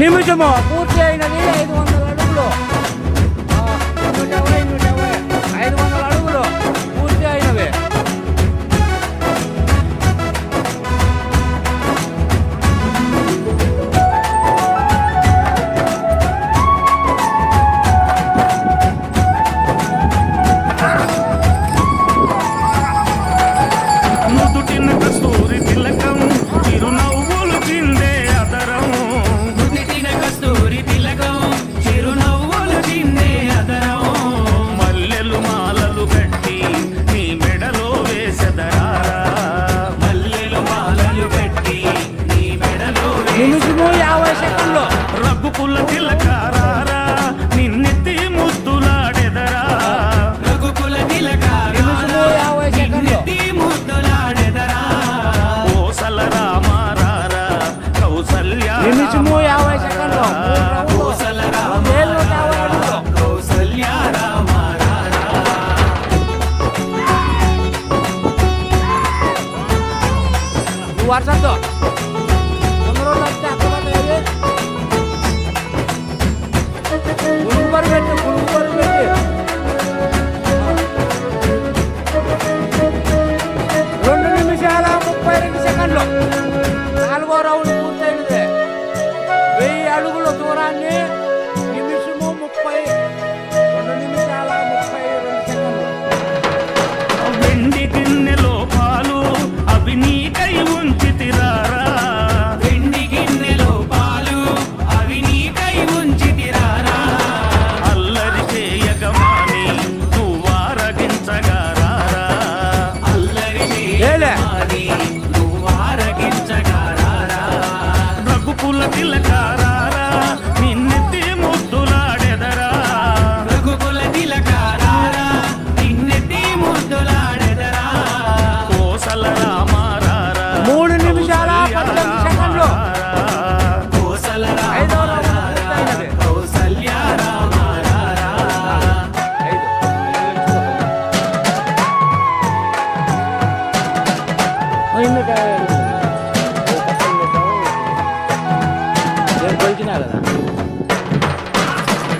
నిమిషము పూర్తి అయినది 500 అడుగులు. 500 అడుగులు పూర్తి అయినవి. నిమిషము 50 సెకండ్లు. రఘుకుల తిలకారారా నిన్నెత్తి ముద్దులాడెదరా. రఘుకుల నిమిషము 50 సెకండ్లు. ముద్దులాడెదరా. కోసల రామారారా కౌసల్య. నిమిషము 50 సెకండ్లు. కోసల కౌసల్య రామారారా. వర్షంతో నాలుగో రౌండ్ పూర్తయినది. 1000 అడుగుల దూరాన్ని నిమిషము 2 నిమిషాల 32 సెకండ్లు. వెండి గిన్నెలో పాలు అవి నీకై ఉంచి తిరారా. వెండి గిన్నెలో పాలు అవి నీకై ఉంచి తిరారా. అల్లరి చేయగమాని నువ్వారగించగారా. అల్లరి చేయగమాని రఘుకుల తిలకారారా నిన్నెత్తి ముద్దులాడెదరా. రఘుకుల తిలకారారా నిన్నెత్తి ముద్దులాడెదరా. కోసల రామారారా 3 నిమిషాల 18 సెకండ్లు. కోసల రామారారా కౌసల్య రామారారా.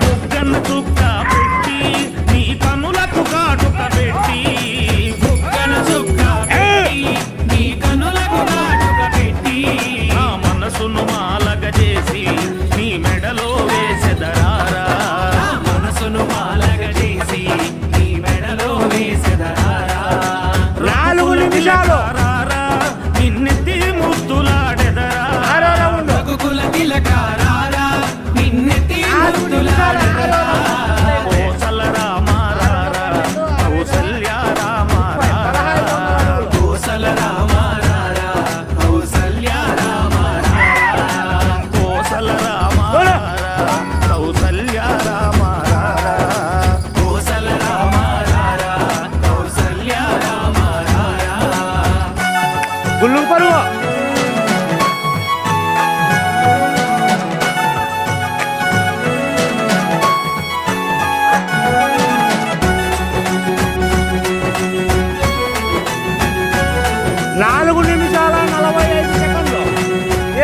బుగ్గన చుక్క పెట్టి నీ కనులకు కాటుక పెట్టి. బుగ్గన చుక్క పెట్టి నీ కనులకు కాటుక పెట్టి. నా మనసును మాలగ చేసి నీ మెడలో వేసెదరారా. మనసును మాలగ చేసి నీ మెడలో వేసెదరారా. 4 నిమిషాలు. నిన్నెత్తి ముద్దులాడెదరా. రఘుకుల తిలకారారా నిన్నెత్తి ముద్దులాడెదరా. కోసల రామారారా కౌసల్య రామారారా. కోసల రామారారా కౌసల్య రామారారా. కోసల రామారారా కౌసల్య రామారారా. కోసల రామారారా కౌసల్య రామారారా. గుళ్ళు పరువు. నాలుగు నిమిషాల 45 సెకండ్లు.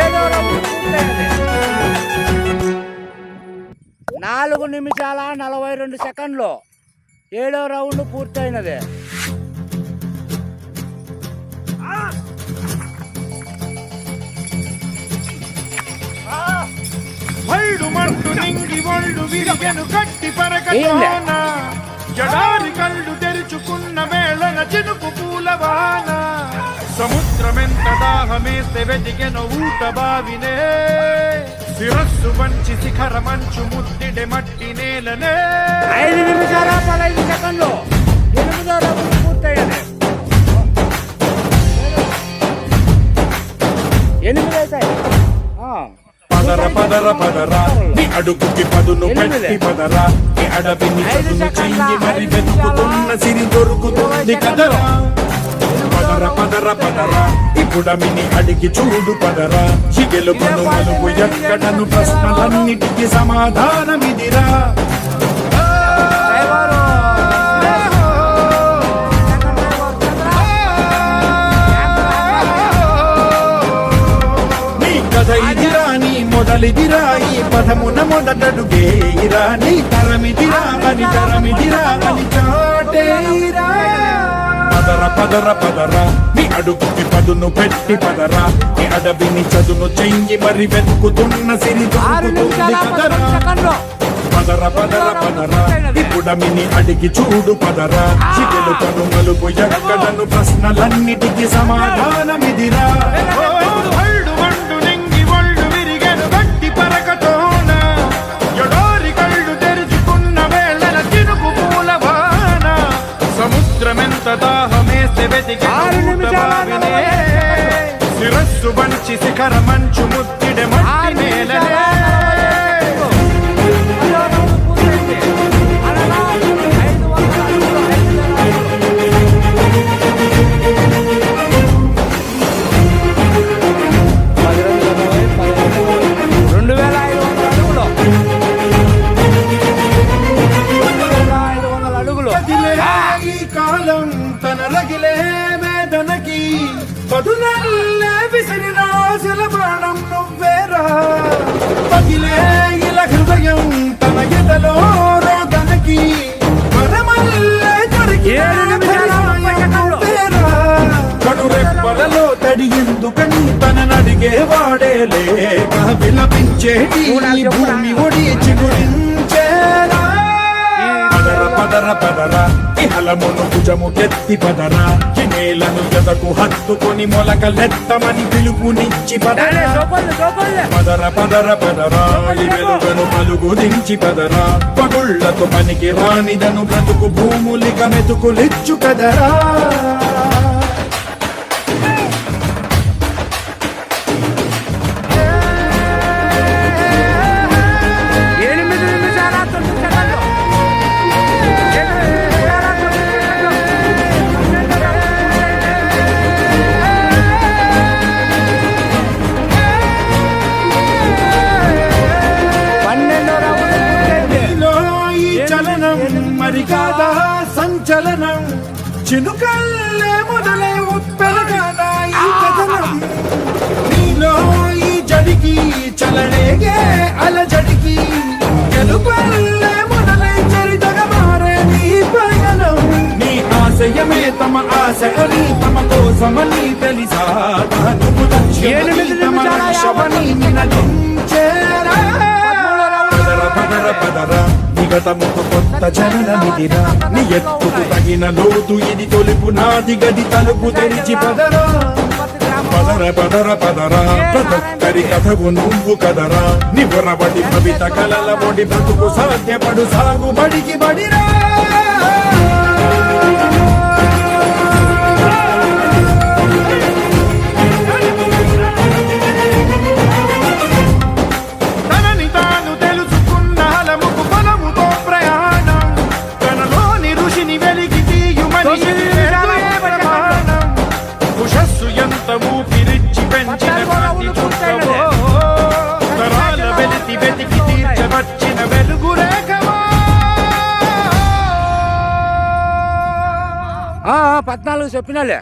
7వ రౌండ్ పూర్తయినది. 4 నిమిషాల 42 సెకండ్లు. 7వ రౌండ్ పూర్తయినది. మంటు నింగి ఒళ్ళు విరిగెను గట్టి పరకలోన. జడారి కళ్ళు తెరుచుకున్న వేళన చినుకు పూలవాన. సముద్రమెంత దాహమేస్తే వెతికెను ఊట బావినే. శిరస్సు వంచి శిఖర మంచు ముద్దిడే మట్టి నేలనే. 5 నిమిషాల 15 సెకండ్లు. 8వ రౌండ్ పూర్తయినది. 8 అవుతాయి. పదర పదర పదరా నీ అడుగుకి పదును పెట్టి పదరా. నీ అడవిని చదును చెయ్యి మరి వెతుకుతున్న సిరి దొరుకుతుంది కదరా. పదర పదర పదరా ఇప్పుడమిని అడిగి చూడు పదరా. గెలుపును మలుపు ఎక్కడను ప్రశ్నలన్నిటికీ సమాధానమిదిరా. మొదలిదిరా ఈ పదమున మొదటడుగేయిరా నీ తరమిదిరా అని తరమిదిరా అని చాటేరా పదర పదర పదరా నీ అడుగుకి పదును పెట్టి పదరా నీ అడవిని చదును చెయ్యి మరి వెతుకుతున్న సిరి 6 నిమిషాల దొరుకుతుంది 11 సెకండ్లు. పదర పదర పదరా ఇప్పుడమిని అడిగి చూడు పదరా చికెలుతను మలుపు ఎక్కడను ప్రశ్నలన్నిటికీ సమాధానమిదిరా ఒళ్ళు వండు నింగి ఒళ్ళు విరిగెను గట్టి పరకతోన ఎడారి కళ్ళు తెరుచుకున్న వేళల చినుకు పూలవాన సముద్రమెంత దాహమేస్తే వెతికి 6 నిమిషాల 40 సెకండ్లు. శిరస్సు వంచి శిఖర మంచు ముద్దిడె మట్టి నేలలే కదిలే ఈ కాలం తన రగిలే వేదనకి పదునల్లే విసిరిన ఆశల బాణం నువ్వేరా పగిలే ఇలా హృదయం తన ఎదలో రోదనకి పరమల్లే కడురెప్పలలో తడి ఎందుకని తన నడిగే వాడేలే విలపించేటి ఈ భూమి ఒడి చిగురించేరా పదర పదర పదరా ఇహలమును భుజము కెత్తి పదరా నేలను జతకు హత్తుకొని మొలకలెత్తమని పిలుపునిచ్చి పదరా పదర పదర పదరా ఈ వెలుగను పలుగు దించి పదరా పగుళ్లకు పనికి రానిదను బ్రతుకు భూములిక మెతుకులిచ్చు కదరా 12 రౌండ్లు. నీలో ఈ చలనం మరి కాదా సంచలనం చినుకల్లే మొదలై ఉప్పెలగాదా ఈ కథనం నీలో ఈ జడికి చలనేగే అలజడికి గెలుపల్లే మొదలై చరితగా మారే నీ పయనం నీ ఆశయమే తమ ఆశ అని తమ కోసమని తెలిసా నువ్వు లక్ష్యమని తమ లక్ష్యమని నినదించేరా పదర పదర నిగతముకు కొత్త జననమిదిరా నీ ఎత్తుకు తగిన లోతు ఇది తొలుపు నాది గది తలుపు తెరిచి పదరా పదర పదర పదరా ప్రతొక్కరి కథవు నువ్వు కదరా నివరబడి భవిత కలల బొడి బ్రతుకు సాధ్యపడు సాగుబడికి బడిరా తనని తాను తెలుసుకున్న హలముకు బలముతో ప్రయాణం తనలోని ఋషిని వెలికి తీయుమని ప్రమాణం ఉషస్సు ఎంత ఊపిరిచ్చి పెంచిన కాంతి చుట్టవో తరాల వెలితి వెతికి తీర్చవచ్చిన వెలుగు రేఖవా 14 చెప్పినాలే.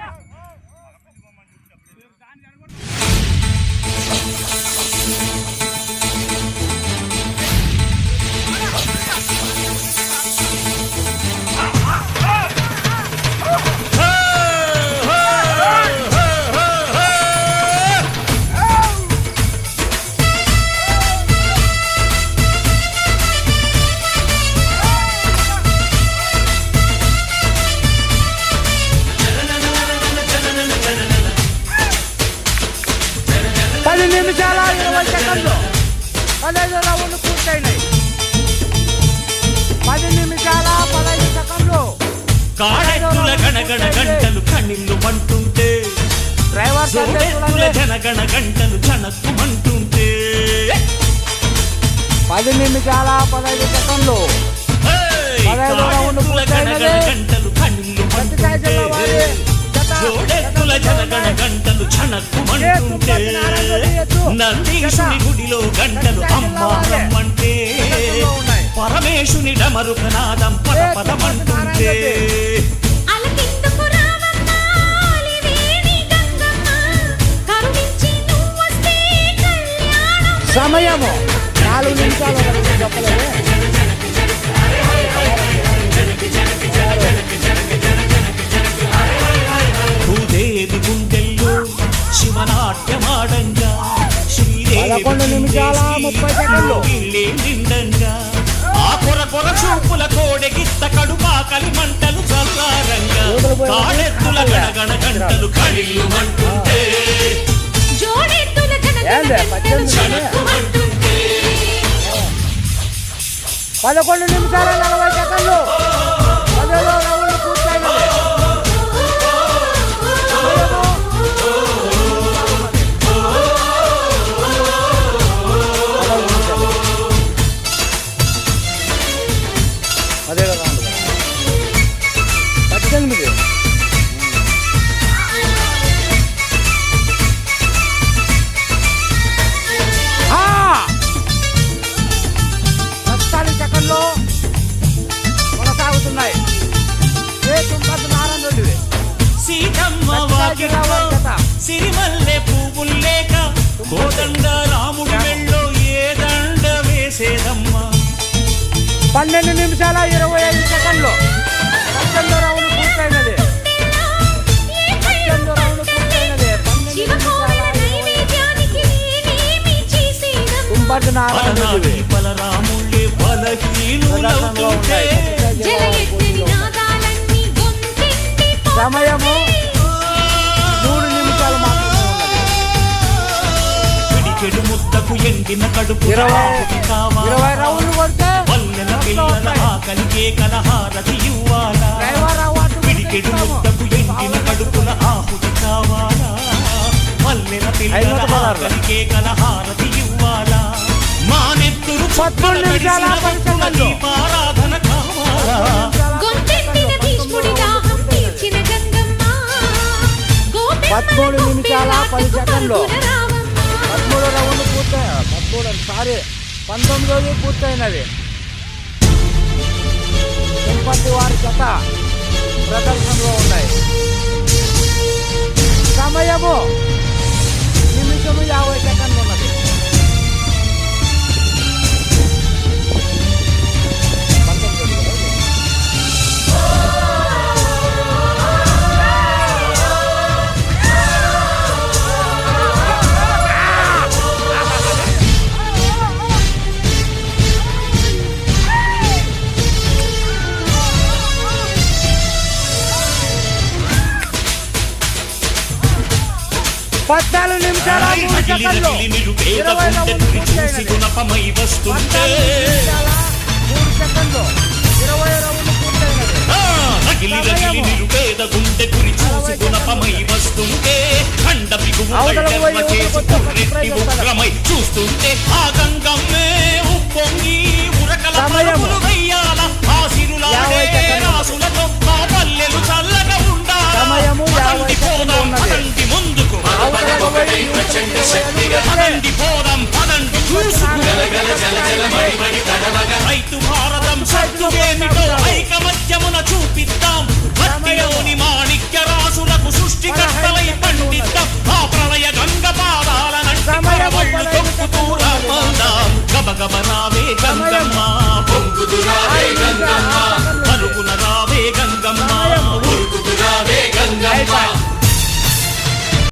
నిమిషాల 20 సెకండ్లు 15 రౌండ్లు పూర్తయినాయి. 10 నిమిషాల 15 సెకండ్లు. కాడెత్తుల గణగణ గంటలు కణిల్లు మంటుంటే డ్రైవర్ జోడెత్తుల జనగణ గంటలు చనక్కుమంటుంటే 10 నిమిషాల 15 సెకండ్లు. 15 రౌండ్లు పూర్తయినది. గంటలు కణిల్లు మంటుంటే జోడెత్తుల జనగణ గంటలు చనక్కుమంటుంటే నందీశుని గుడిలో గంటలు అమ్మా రమ్మంటే పరమేశుని డమరుకనాదం పద పదమంటుంటే సమయం సమయము 4 నిమిషాలు వరకు చెప్పలేదు. భూదేవి గుండెల్లో శివనాట్యమాడంగా 11 నిమిషాల 30 సెకండ్లు. నిండంగా ఆ కొర కొర చూపుల కోడెగిత్త కడుపాకలి మంటలు చల్లారంగా కాడెత్తుల గణగణ గంటలు కడిలు మంటుంటే ఏందే 11 నిమిషాల 40 సెకండ్లు. 10వ రౌండ్ పూర్తయినది. అదే రౌండ్ 18. సెకండ్లో కొనసాగుతున్నాయి. సీతమ్మ వాకిట్లో సిరిమల్లె పువ్వుల్లేక కోదండ రాముడి మెళ్ళో ఏ దండ వేసేదమ్మా. 12 నిమిషాల 25 సెకండ్లు. 18వ రౌండ్ పూర్తయినది. 18వ రౌండ్ పూర్తయినది. 12 బలరాముళ్ళే బలహీనులవుతుంటే సమయము 3 నిమిషాలు మాత్రమే ఉన్నది. పిడికెడు ముద్దకు ఎండిన కడుపు 20 రౌండ్లు కొడితే వల్లెల పిల్లల ఆకలికే కలహారతి ఇవ్వాలా. పిడికెడు ముద్దకు ఎండిన కడుపుల ఆహుతి కావాలా. వల్లెల పిల్లల ఆకలికే కలహారతి ఇవ్వాలా. మా నెత్తురు 13 నిమిషాల 10 సెకండ్లు. దీపారాధన కావాలా. 13 నిమిషాల 10 సెకండ్లు. 13వ రౌండ్ పూర్తయి 19వ పూర్తయినది. తిరుపతి వారి జత ప్రదర్శనలో ఉన్నాయి. సమయము 1 నిమిషం 50 సెకండ్లు ఉన్నది. పద్నాలుగు నిమిషాల 3 సెకండ్లు. 20 రౌండ్లు పూర్తయినది. 3 సెకండ్లు. 20 రౌండ్లు పూర్తయినది. నగిలి నగిలి నిరుపేద గుండె గురి చూసి గుణపమై వస్తుంటే ఖండ బిగువు కళ్ళెమ్మ చేసి పుర్రెట్టి ఉగ్రమై చూస్తుంటే ఆ గంగమ్మే ఉప్పొంగి ఉరకల పరుగులు వెయ్యాల. ఆ సిరులాడే రాసులతో ఆ పల్లెలు చల్లగా ఉండాల. పదండి పోదాం పదండి ముందుకు పదండి పోదాం పదండి చూసుకు రైతు భారతం సత్తువేమిటో